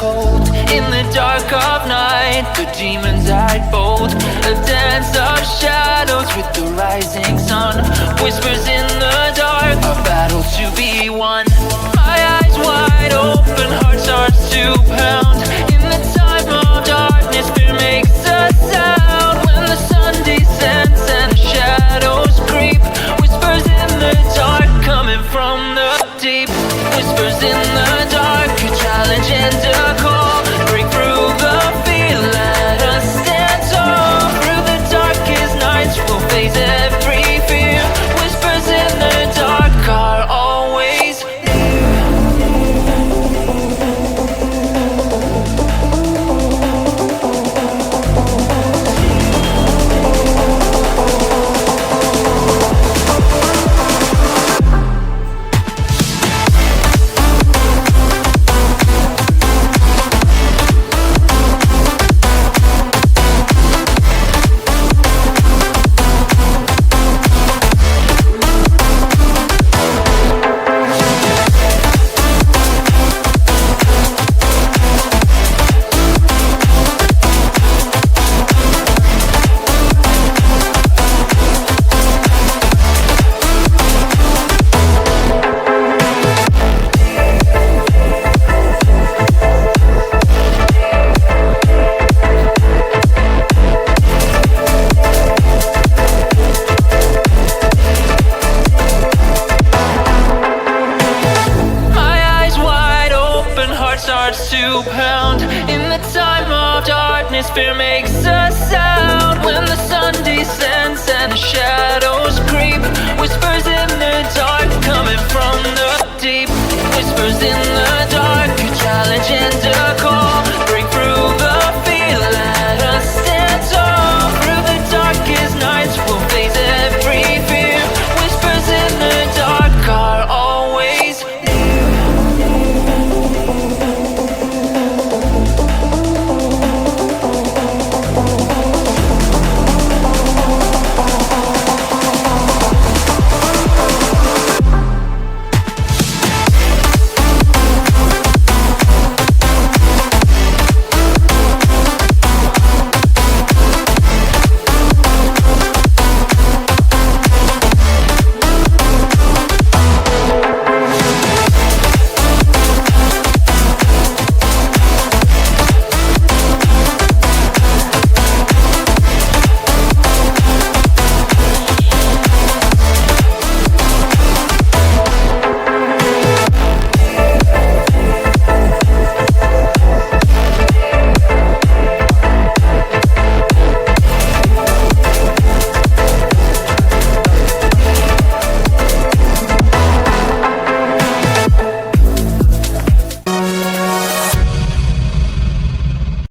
cold. In the dark of night, the demons act bold. A dance of shadows with the rising sun. Whispers in the dark, a battle to be won. My eyes wide open, heart starts to pound. In the time of darkness, fear makes a sound. When the sun descends and the shadows creep, whispers in the dark coming from the deep. Whispers in the dark, a challenge and a call. Break through the fear, let us stand tall. Through the darkest nights, we'll face every fear. Whispers in the dark are always near. Starts to pound. In the time of darkness, fear makes a